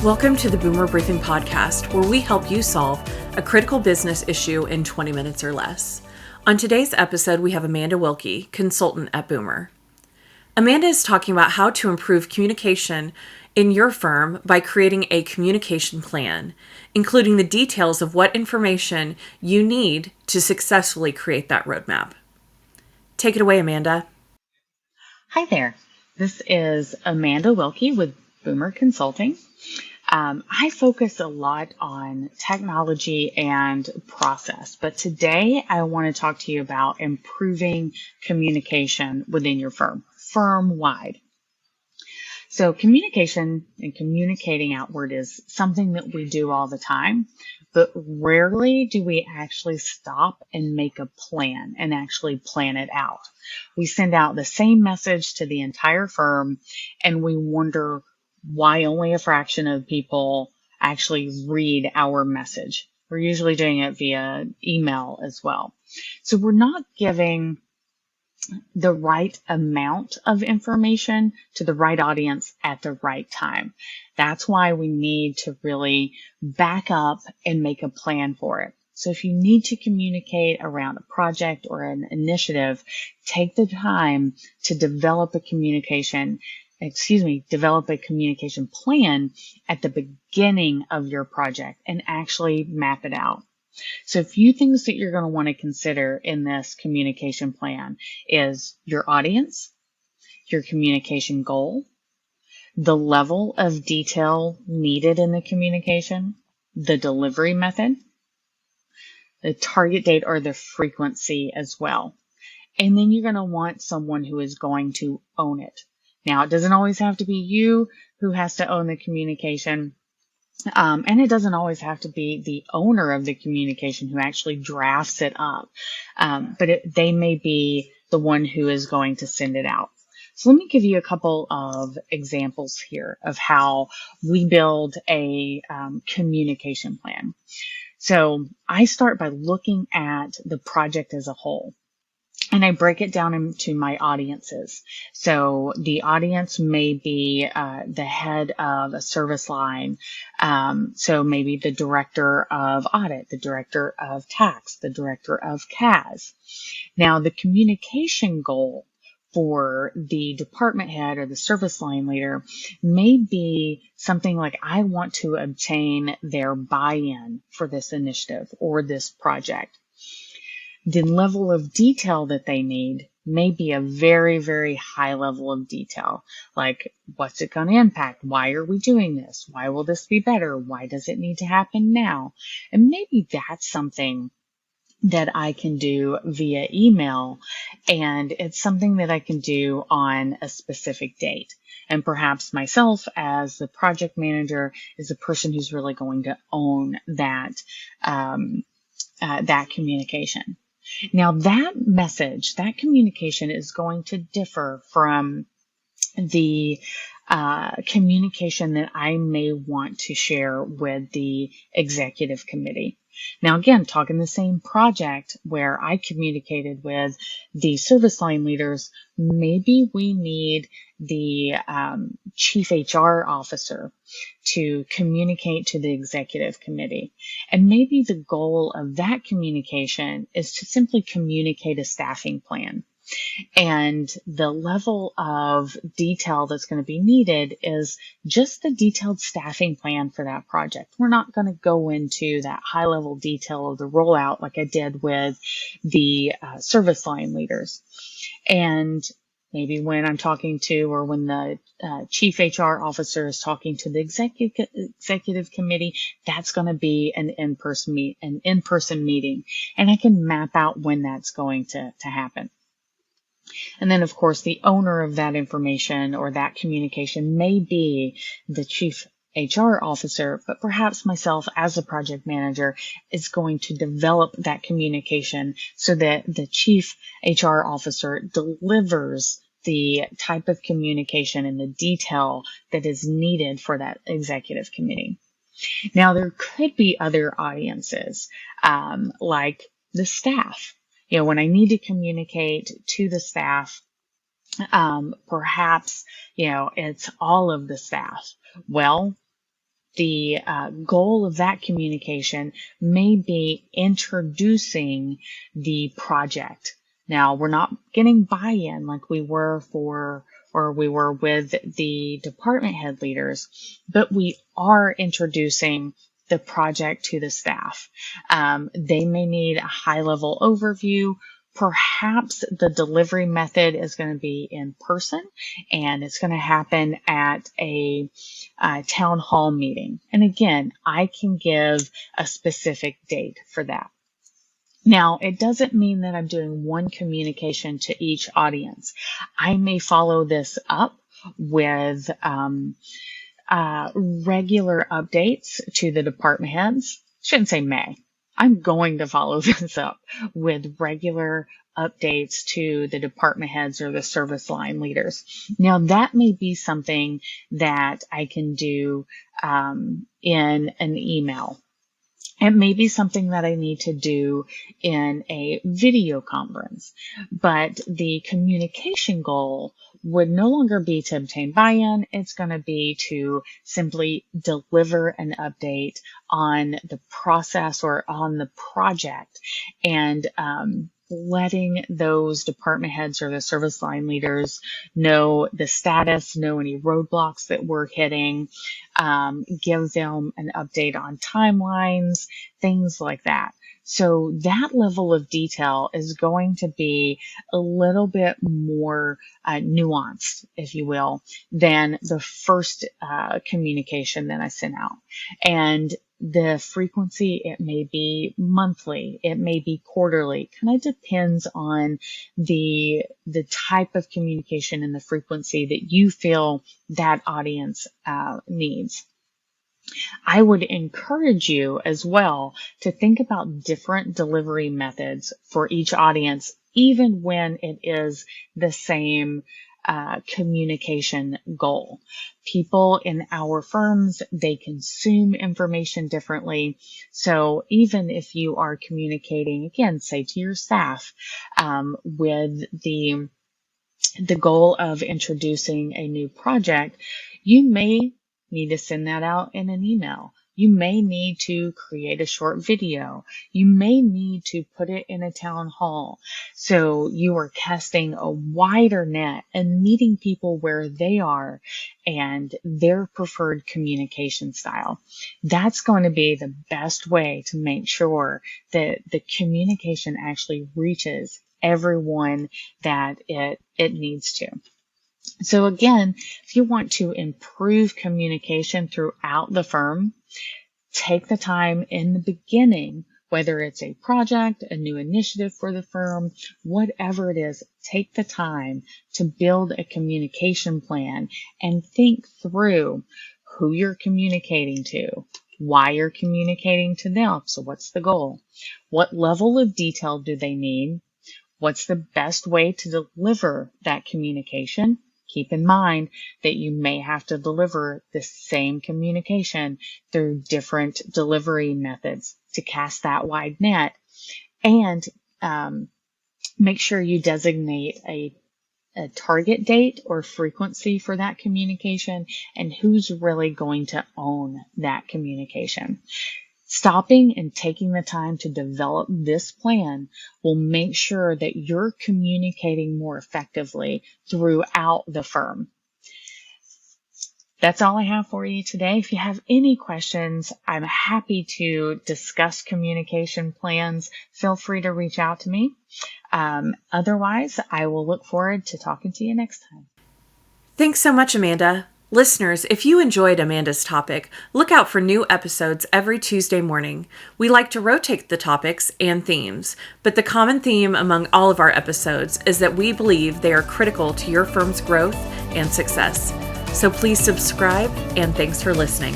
Welcome to the Boomer Briefing Podcast, where we help you solve a critical business issue in 20 minutes or less. On today's episode, we have Amanda Wilkie, consultant at Boomer. Amanda is talking about how to improve communication in your firm by creating a communication plan, including the details of what information you need to successfully create that roadmap. Take it away, Amanda. Hi there. This is Amanda Wilkie with BoomerConsulting. I focus a lot on technology and process, but today I want to talk to you about improving communication within your firm, firm-wide. So communication and communicating outward is something that we do all the time, but rarely do we actually stop and make a plan and actually plan it out. We send out the same message to the entire firm and we wonder why only a fraction of people actually read our message. We're usually doing it via email as well. So we're not giving the right amount of information to the right audience at the right time. That's why we need to really back up and make a plan for it. So if you need to communicate around a project or an initiative, take the time to develop a communication plan at the beginning of your project and actually map it out. So a few things that you're going to want to consider in this communication plan is your audience, your communication goal, the level of detail needed in the communication, the delivery method, the target date or the frequency as well. And then you're going to want someone who is going to own it. Now, it doesn't always have to be you who has to own the communication, and it doesn't always have to be the owner of the communication who actually drafts it up, but they may be the one who is going to send it out. So let me give you a couple of examples here of how we build a communication plan. So I start by looking at the project as a whole. And I break it down into my audiences. So the audience may be the head of a service line. So maybe the director of audit, the director of tax, the director of CAS. Now the communication goal for the department head or the service line leader may be something like, I want to obtain their buy-in for this initiative or this project. The level of detail that they need may be a very, very high level of detail. Like, what's it going to impact? Why are we doing this? Why will this be better? Why does it need to happen now? And maybe that's something that I can do via email, and it's something that I can do on a specific date. And perhaps myself as the project manager is the person who's really going to own that, that communication. Now that message, that communication is going to differ from the communication that I may want to share with the executive committee. Now again, talking the same project where I communicated with the service line leaders, maybe we need the chief HR officer to communicate to the executive committee. And maybe the goal of that communication is to simply communicate a staffing plan. And the level of detail that's going to be needed is just the detailed staffing plan for that project. We're not going to go into that high level detail of the rollout like I did with the service line leaders. And maybe when I'm talking to, or when the chief HR officer is talking to the executive committee, that's going to be an in-person meeting. And I can map out when that's going to happen. And then, of course, the owner of that information or that communication may be the chief HR officer, but perhaps myself as a project manager is going to develop that communication so that the chief HR officer delivers the type of communication and the detail that is needed for that executive committee. Now, there could be other audiences, like the staff. You know, when I need to communicate to the staff, perhaps, it's all of the staff. Well, the goal of that communication may be introducing the project. Now, we're not getting buy-in like we were with the department head leaders, but we are introducing the project to the staff. They may need a high-level overview. Perhaps the delivery method is going to be in person, and it's going to happen at a town hall meeting. And again, I can give a specific date for that. Now, it doesn't mean that I'm doing one communication to each audience. I may follow this up with regular updates to the department heads. Shouldn't say may. I'm going to follow this up with regular updates to the department heads or the service line leaders. Now, that may be something that I can do in an email. It may be something that I need to do in a video conference, but the communication goal would no longer be to obtain buy-in. It's going to be to simply deliver an update on the process or on the project, and letting those department heads or the service line leaders know the status, know any roadblocks that we're hitting, give them an update on timelines, things like that. So that level of detail is going to be a little bit more nuanced, if you will, than the first communication that I sent out. And the frequency, it may be monthly, it may be quarterly, kind of depends on the type of communication and the frequency that you feel that audience needs. I would encourage you as well to think about different delivery methods for each audience, even when it is the same communication goal. People in our firms, they consume information differently. So even if you are communicating, again, say to your staff, with the goal of introducing a new project, you may need to send that out in an email. You may need to create a short video. You may need to put it in a town hall. So you are casting a wider net and meeting people where they are and their preferred communication style. That's going to be the best way to make sure that the communication actually reaches everyone that it needs to. So again, if you want to improve communication throughout the firm, take the time in the beginning, whether it's a project, a new initiative for the firm, whatever it is, take the time to build a communication plan and think through who you're communicating to, why you're communicating to them. So what's the goal? What level of detail do they need? What's the best way to deliver that communication? Keep in mind that you may have to deliver the same communication through different delivery methods to cast that wide net, and make sure you designate a target date or frequency for that communication and who's really going to own that communication. Stopping and taking the time to develop this plan will make sure that you're communicating more effectively throughout the firm. That's all I have for you today. If you have any questions, I'm happy to discuss communication plans. Feel free to reach out to me. Otherwise, I will look forward to talking to you next time. Thanks so much, Amanda. Listeners, if you enjoyed Amanda's topic, look out for new episodes every Tuesday morning. We like to rotate the topics and themes, but the common theme among all of our episodes is that we believe they are critical to your firm's growth and success. So please subscribe, and thanks for listening.